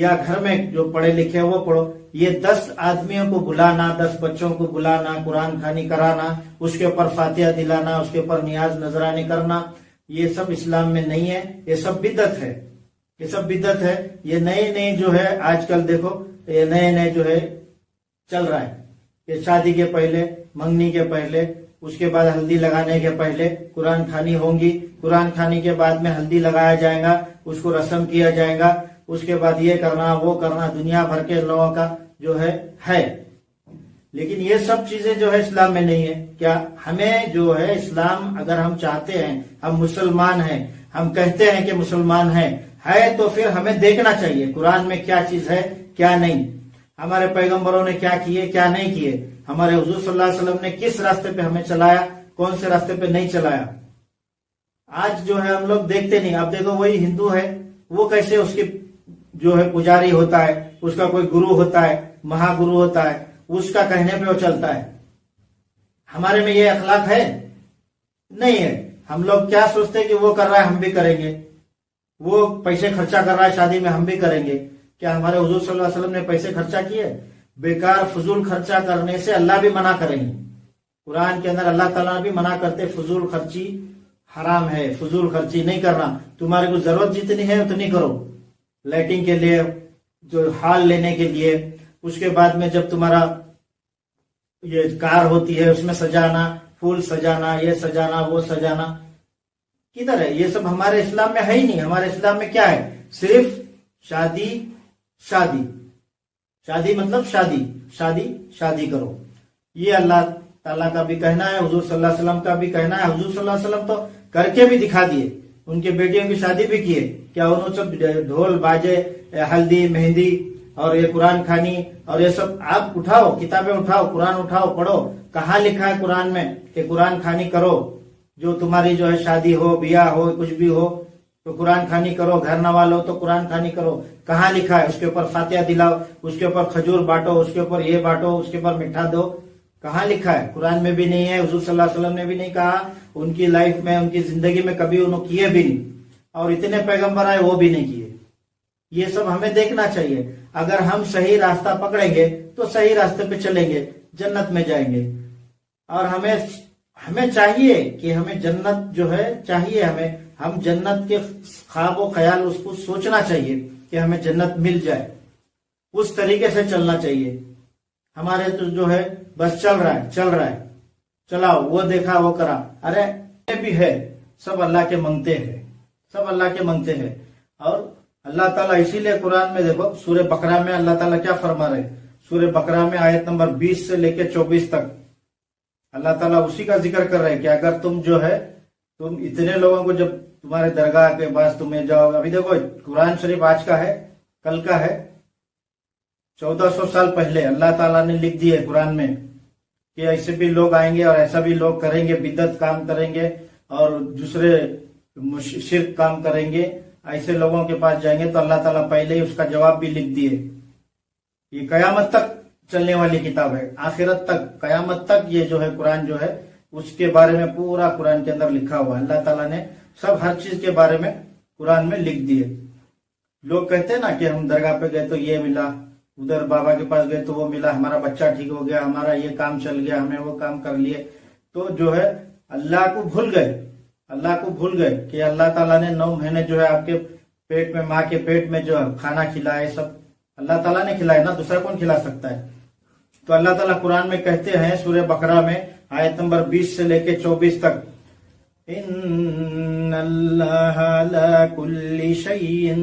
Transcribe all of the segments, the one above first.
یا گھر میں جو پڑھے لکھے ہیں وہ پڑھو. یہ 10 آدمیوں کو بلانا، 10 بچوں کو بلانا، قرآن خوانی کرانا، اس کے اوپر فاتحہ دلانا، اس کے اوپر نیاز نذرانی کرنا، یہ سب اسلام میں نہیں ہے. یہ سب بدعت ہے، یہ سب بدعت ہے. یہ نئے جو ہے آج کل دیکھو، یہ نئے جو ہے چل رہا ہے کہ شادی کے پہلے، منگنی کے پہلے، اس کے بعد ہلدی لگانے کے پہلے قرآن خوانی ہوں گی، قرآن خوانی کے بعد میں ہلدی لگایا جائے گا، اس کو رسم کیا جائے گا، اس کے بعد یہ کرنا وہ کرنا، دنیا بھر کے لوگوں کا جو ہے. لیکن یہ سب چیزیں جو ہے اسلام میں نہیں ہے. کیا ہمیں جو ہے اسلام، اگر ہم چاہتے ہیں، ہم مسلمان ہیں، ہم کہتے ہیں کہ مسلمان ہیں، تو پھر ہمیں دیکھنا چاہیے قرآن میں کیا چیز ہے کیا نہیں، ہمارے پیغمبروں نے کیا کیے کیا نہیں کیے، ہمارے حضور صلی اللہ علیہ وسلم نے کس راستے پہ ہمیں چلایا، کون سے راستے پہ نہیں چلایا. آج جو ہے ہم لوگ دیکھتے نہیں. اب دیکھو وہی ہندو ہے، وہ کیسے اس کی جو ہے پجاری ہوتا ہے، اس کا کوئی گرو ہوتا ہے، مہا گرو ہوتا ہے، اس کا کہنے پہ وہ چلتا ہے. ہمارے میں یہ اخلاق ہے نہیں ہے. ہم لوگ کیا سوچتے ہیں کہ وہ کر رہا ہے ہم بھی کریں گے، وہ پیسے خرچہ کر رہا ہے شادی میں ہم بھی کریں گے. کیا ہمارے حضور صلی اللہ علیہ وسلم نے پیسے خرچہ کیے؟ بیکار فضول خرچہ کرنے سے اللہ بھی منع کریں گے. قرآن کے اندر اللہ تعالیٰ بھی منع کرتے، فضول خرچی حرام ہے، فضول خرچی نہیں کرنا. تمہارے کو ضرورت جتنی ہے اتنی کرو، لائٹنگ کے لیے، جو ہال لینے کے لیے، اس کے بعد میں جب تمہارا یہ کار ہوتی ہے اس میں سجانا، پھول سجانا، یہ سجانا وہ سجانا، کدھر ہے یہ سب؟ ہمارے اسلام میں ہے ہی نہیں. ہمارے اسلام میں کیا ہے؟ صرف شادی شادی شادی، مطلب شادی شادی شادی کرو. یہ اللہ تعالیٰ کا بھی کہنا ہے، حضور صلی اللہ علیہ وسلم کا بھی کہنا ہے. حضور صلی اللہ علیہ وسلم تو کر کے بھی دکھا دیے، ان کے بیٹیوں کی شادی بھی کیے. کیا انہوں سب ڈھول باجے، ہلدی مہندی اور یہ قرآن خوانی اور یہ سب؟ آپ اٹھاؤ کتابیں، اٹھاؤ قرآن، اٹھاؤ پڑھو. کہاں لکھا ہے قرآن میں کہ قرآن خوانی کرو؟ جو تمہاری جو ہے شادی ہو، بیاہ ہو، کچھ بھی ہو تو قرآن خوانی کرو، گھر نوال ہو تو قرآن خوانی کرو. کہاں لکھا ہے؟ اس کے اوپر فاتحہ دلاؤ، اس کے اوپر کھجور بانٹو، اس کے اوپر یہ بانٹو، اس کے اوپر میٹھا دو. کہاں لکھا ہے؟ قرآن میں بھی نہیں ہے، حضور صلی اللہ علیہ وسلم نے بھی نہیں کہا، ان کی لائف میں، ان کی زندگی میں کبھی انہوں کیے بھی نہیں، اور اتنے پیغمبر آئے وہ بھی نہیں کیے. یہ سب ہمیں دیکھنا چاہیے. اگر ہم صحیح راستہ پکڑیں گے تو صحیح راستے پہ چلیں گے، جنت میں جائیں گے. اور ہمیں چاہیے کہ ہمیں جنت جو ہے چاہیے، ہم جنت کے خواب و خیال اس کو سوچنا چاہیے کہ ہمیں جنت مل جائے. اس طریقے سے چلنا چاہیے. ہمارے تو جو ہے بس چل رہا ہے، چلاؤ، وہ دیکھا وہ کرا. ارے بھی ہے، سب اللہ کے منگتے ہیں، سب اللہ کے منگتے ہیں. اور اللہ تعالیٰ اسی لیے قرآن میں دیکھو سورہ بقرہ میں اللہ تعالیٰ کیا فرما رہے؟ سورہ بقرہ میں آیت نمبر 20 سے لے کے 24 تک اللہ تعالیٰ اسی کا ذکر کر رہے ہیں کہ اگر تم جو ہے، تم اتنے لوگوں کو جب تمہارے درگاہ کے پاس تمہیں جاؤ. ابھی دیکھو قرآن شریف آج کا ہے، کل کا ہے، 1400 سال پہلے اللہ تعالیٰ نے لکھ دیے قرآن میں کہ ایسے بھی لوگ آئیں گے اور ایسا بھی لوگ کریں گے، بدعت کام کریں گے اور دوسرے شرک کام کریں گے. ایسے لوگوں کے پاس جائیں گے تو اللہ تعالیٰ پہلے ہی اس کا جواب بھی لکھ دیے. یہ قیامت تک چلنے والی کتاب ہے، آخرت تک، قیامت تک یہ جو ہے قرآن جو ہے اس کے بارے میں پورا قرآن کے اندر لکھا ہوا ہے. اللہ تعالیٰ نے سب ہر چیز کے بارے میں قرآن میں لکھ دیے. لوگ کہتے ہیں نا کہ ہم درگاہ پہ گئے تو یہ ملا، ادھر بابا کے پاس گئے تو وہ ملا، ہمارا بچہ ٹھیک ہو گیا، ہمارا یہ کام چل گیا، ہمیں وہ کام کر لیے. تو جو ہے اللہ کو بھول گئے، اللہ کو بھول گئے کہ اللہ تعالیٰ نے 9 مہینے جو ہے آپ کے پیٹ میں، ماں کے پیٹ میں جو کھانا کھلائے، سب اللہ تعالیٰ نے کھلائے نا، دوسرا کون کھلا سکتا ہے؟ تو اللہ تعالیٰ قرآن میں کہتے ہیں سورہ بقرہ میں آیت نمبر 20 سے لے کے 24 تک، ان اللہ علی کل شیء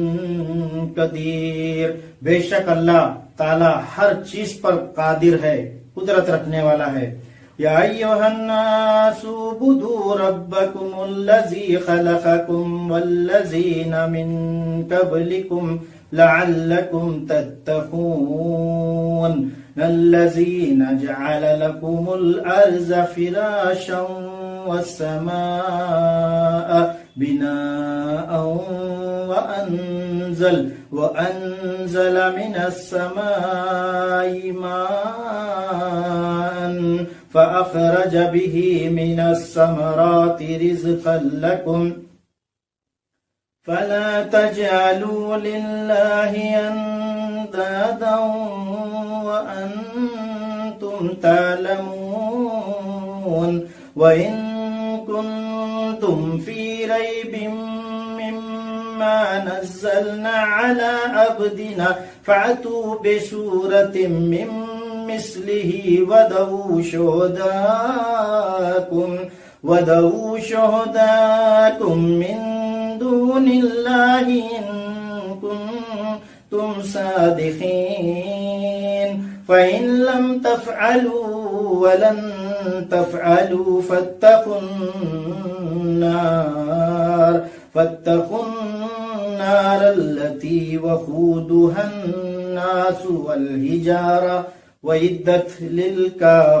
قدیر، بے شک اللہ تعالیٰ ہر چیز پر قادر ہے، قدرت رکھنے والا ہے. یا ایھا الناس اعبدوا ربکم الذی خلقکم والذین من قبلکم لعلکم تتقون الذین جعل لکم الارض فراشا والسماء بناء وأنزل من السماء ماء فأخرج به من الثمرات رزقا لكم فلا تجعلوا لله اندادا وانتم تعلمون وان كنتم في ريب مما نزلنا على عبدنا فأتوا بسورة من مثله ودعوا شهداءكم من دون الله إن كنتم صادقين فإن لم تفعلوا ولن تفعلوا فاتقوا النار التي وقودها الناس والحجارة وعدت للكافرين.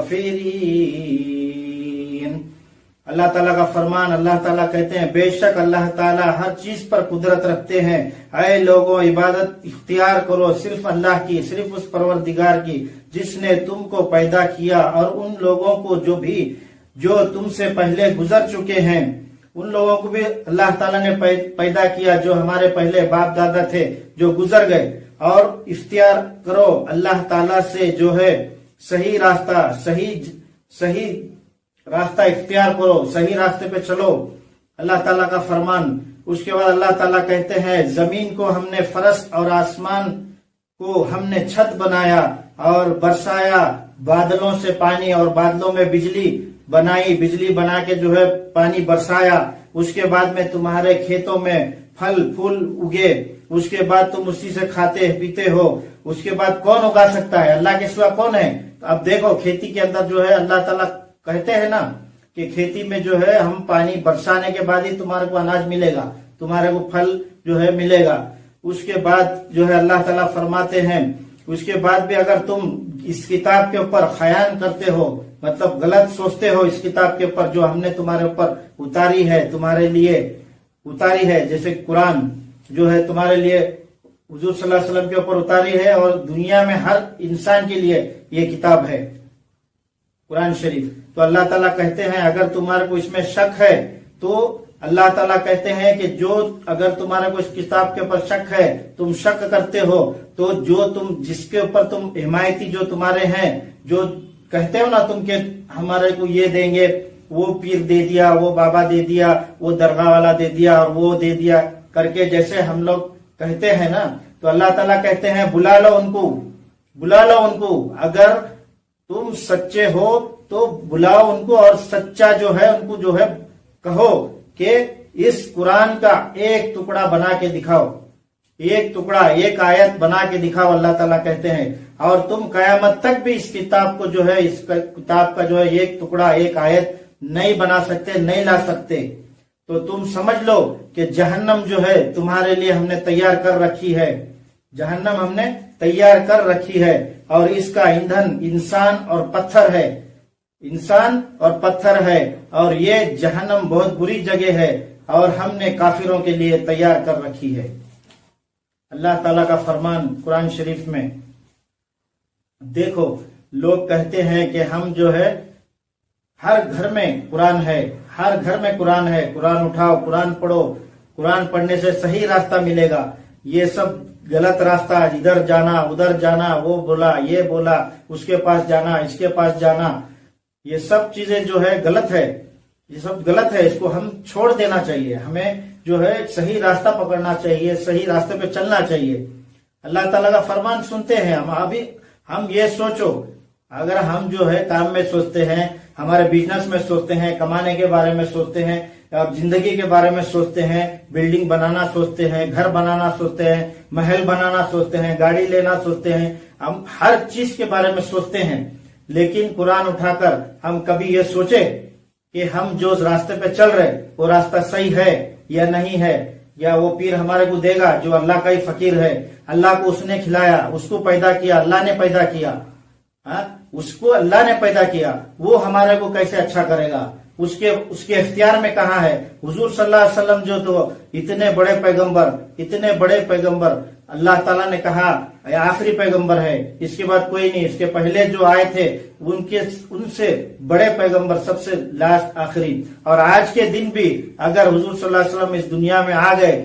اللہ تعالیٰ کا فرمان، اللہ تعالیٰ کہتے ہیں بے شک اللہ تعالیٰ ہر چیز پر قدرت رکھتے ہیں. اے لوگوں، عبادت اختیار کرو صرف اللہ کی، صرف اس پروردگار کی جس نے تم کو پیدا کیا اور ان لوگوں کو جو تم سے پہلے گزر چکے ہیں، ان لوگوں کو بھی اللہ تعالیٰ نے پیدا کیا جو ہمارے پہلے باپ دادا تھے جو گزر گئے. اور اختیار کرو اللہ تعالیٰ سے جو ہے صحیح راستہ اختیار کرو، صحیح راستے پہ چلو. اللہ تعالیٰ کا فرمان. اس کے بعد اللہ تعالیٰ کہتے ہیں زمین کو ہم نے فرش اور آسمان کو ہم نے چھت بنایا اور برسایا بادلوں سے پانی اور بادلوں میں بجلی بنا کے جو ہے پانی برسایا. اس کے بعد میں تمہارے کھیتوں میں پھل پھول اگے، اس کے بعد تم اسی سے کھاتے پیتے ہو. اس کے بعد کون اگا سکتا ہے؟ اللہ کے سوا کون ہے؟ اب دیکھو کھیتی کے اندر جو ہے اللہ تعالیٰ کہتے ہیں نا کہ کھیتی میں جو ہے ہم پانی برسانے کے بعد ہی تمہارے کو اناج ملے گا، تمہارے کو پھل جو ہے ملے گا. اس کے بعد جو ہے اللہ تعالیٰ فرماتے ہیں اس کے بعد بھی اگر تم اس کتاب کے اوپر خیان کرتے ہو، مطلب غلط سوچتے ہو اس کتاب کے اوپر جو ہم نے تمہارے اوپر اتاری ہے، تمہارے لیے اتاری ہے، جیسے قرآن جو ہے تمہارے لیے حضور صلی اللہ علیہ وسلم کے اوپر اتاری ہے اور دنیا میں ہر انسان کے لیے یہ کتاب ہے قرآن شریف. تو اللہ تعالیٰ کہتے ہیں اگر تمہارے کو اس میں شک ہے تو اللہ تعالیٰ کہتے ہیں کہ اگر تمہارے کو اس کتاب کے اوپر شک ہے، تم شک کرتے ہو، تو جس کے اوپر تم حمایتی جو تمہارے ہیں، جو کہتے ہو نا تم کہ ہمارے کو یہ دیں گے، وہ پیر دے دیا، وہ بابا دے دیا، وہ درگاہ والا دے دیا اور وہ دے دیا کر کے جیسے ہم لوگ کہتے ہیں نا، تو اللہ تعالیٰ کہتے ہیں بلا لو ان کو. اگر تم سچے ہو تو بلاؤ ان کو اور سچا جو ہے ان کو جو ہے کہو کہ اس قرآن کا ایک ٹکڑا بنا کے دکھاؤ، ایک آیت بنا کے دکھاؤ. اللہ تعالیٰ کہتے ہیں اور تم قیامت تک بھی اس کتاب کو جو ہے اس کتاب کا جو ہے ایک ٹکڑا ایک آیت نہیں بنا سکتے، نہیں لا سکتے. تو تم سمجھ لو کہ جہنم جو ہے تمہارے لیے ہم نے تیار کر رکھی ہے اور اس کا ایندھن انسان اور پتھر ہے اور یہ جہنم بہت بری جگہ ہے اور ہم نے کافروں کے لیے تیار کر رکھی ہے. اللہ تعالیٰ کا فرمان قرآن شریف میں دیکھو. لوگ کہتے ہیں کہ ہم جو ہے ہر گھر میں قرآن ہے، قرآن اٹھاؤ، قرآن پڑھو، قرآن پڑھنے سے صحیح راستہ ملے گا. یہ سب غلط راستہ، ادھر جانا ادھر جانا، وہ بولا یہ بولا، اس کے پاس جانا اس کے پاس جانا، یہ سب چیزیں جو ہے غلط ہے، یہ سب غلط ہے. اس کو ہم چھوڑ دینا چاہیے، ہمیں جو ہے صحیح راستہ پکڑنا چاہیے، صحیح راستے پہ چلنا چاہیے. اللہ تعالیٰ کا فرمان سنتے ہیں ہم یہ سوچو، اگر ہم جو ہے کام میں سوچتے ہیں، ہمارے بزنس میں سوچتے ہیں، کمانے کے بارے میں سوچتے ہیں، زندگی کے بارے میں سوچتے ہیں، بلڈنگ بنانا سوچتے ہیں، گھر بنانا سوچتے ہیں، محل بنانا سوچتے ہیں، گاڑی لینا سوچتے ہیں، ہم ہر چیز کے بارے میں سوچتے ہیں. لیکن قرآن اٹھا کر ہم کبھی یہ سوچے کہ ہم جو راستے پہ چل رہے وہ راستہ صحیح ہے یا نہیں ہے، یا وہ پیر ہمارے کو دے گا جو اللہ کا ہی فقیر ہے، اللہ کو اس نے کھلایا، اس کو پیدا کیا، اللہ نے پیدا کیا، اس کو اللہ نے پیدا کیا، وہ ہمارے کو کیسے اچھا کرے گا؟ اس کے اختیار میں کہاں ہے؟ حضور صلی اللہ علیہ وسلم جو تو اتنے بڑے پیغمبر اللہ تعالیٰ نے کہا آخری پیغمبر ہے، اس کے بعد کوئی نہیں. اس کے پہلے جو آئے تھے ان سے بڑے پیغمبر، سب سے لاسٹ آخری. اور آج کے دن بھی اگر حضور صلی اللہ علیہ وسلم اس دنیا میں آ گئے